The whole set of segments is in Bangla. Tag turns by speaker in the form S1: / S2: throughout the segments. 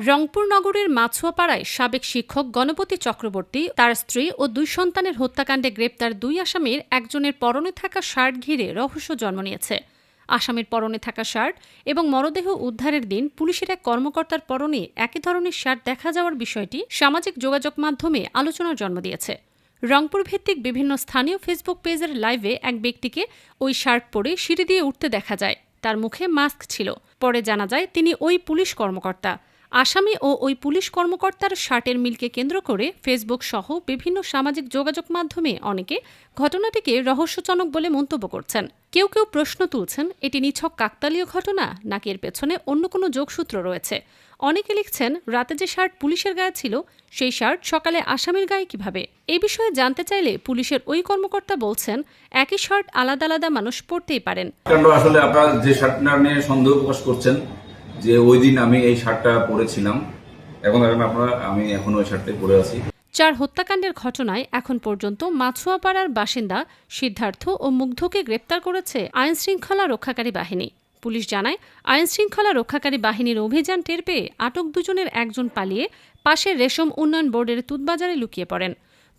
S1: রংপুর নগরের মাছুয়াপাড়ায় সাবেক শিক্ষক গণপতি চক্রবর্তী, তার স্ত্রী ও 2 সন্তানের হত্যাকাণ্ডে গ্রেপ্তার 2 আসামির একজনের পরনে থাকা শার্ট ঘিরে রহস্য জন্ম নিয়েছে। আসামির পরনে থাকা শার্ট এবং মরদেহ উদ্ধারের দিন পুলিশের এক কর্মকর্তার পরনে একই ধরনের শার্ট দেখা যাওয়ার বিষয়টি সামাজিক যোগাযোগ মাধ্যমে আলোচনার জন্ম দিয়েছে। রংপুর ভিত্তিক বিভিন্ন স্থানীয় ফেসবুক পেজের লাইভে এক ব্যক্তিকে ওই শার্ট পরে সিঁড়ি দিয়ে উঠতে দেখা যায়। তার মুখে মাস্ক ছিল। পরে জানা যায় তিনি ওই পুলিশ কর্মকর্তা। আসামি ও ওই পুলিশ কর্মকর্তার শার্টের মিলকে কেন্দ্র করে ফেসবুক সহ বিভিন্ন সামাজিক যোগাযোগ মাধ্যমে অনেকে ঘটনাটিকে রহস্যজনক বলে মন্তব্য করছেন। কেউ কেউ প্রশ্ন তুলছেন, এটি নিছক কাকতালীয় ঘটনা নাকি এর পেছনে অন্য কোনো যোগসূত্র রয়েছে। অনেকে লিখছেন, রাতে যে শার্ট পুলিশের গায়ে ছিল সেই শার্ট সকালে আসামির গায়ে কিভাবে। এই বিষয়ে জানতে চাইলে পুলিশের ওই কর্মকর্তা বলছেন, একই শার্ট আলাদা আলাদা মানুষ পরতেই পারেন।
S2: আসলে আপনারা যে শার্টটা নিয়ে সন্দেহ প্রকাশ করছেন যে ওই দিন আমি এই শার্টটা পরেছিলাম, আমি এখন ওই শার্টটাই পরে আছি।
S1: 4 হত্যাকাণ্ডের ঘটনায় এখন পর্যন্ত মাছুয়াপাড়ার বাসিন্দা সিদ্ধার্থ ও মুগ্ধকে গ্রেপ্তার করেছে আইনশৃঙ্খলা রক্ষাকারী বাহিনী। পুলিশ জানায়, আইনশৃঙ্খলা রক্ষাকারী বাহিনীর অভিযান টের পেয়ে আটক দুজনের একজন পালিয়ে পাশের রেশম উন্নয়ন বোর্ডের তুতবাজারে লুকিয়ে পড়েন।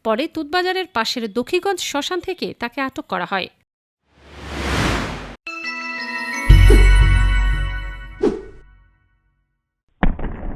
S1: পরে তুতবাজারের পাশের দক্ষিগঞ্জ শ্মশান থেকে তাকে আটক করা হয়।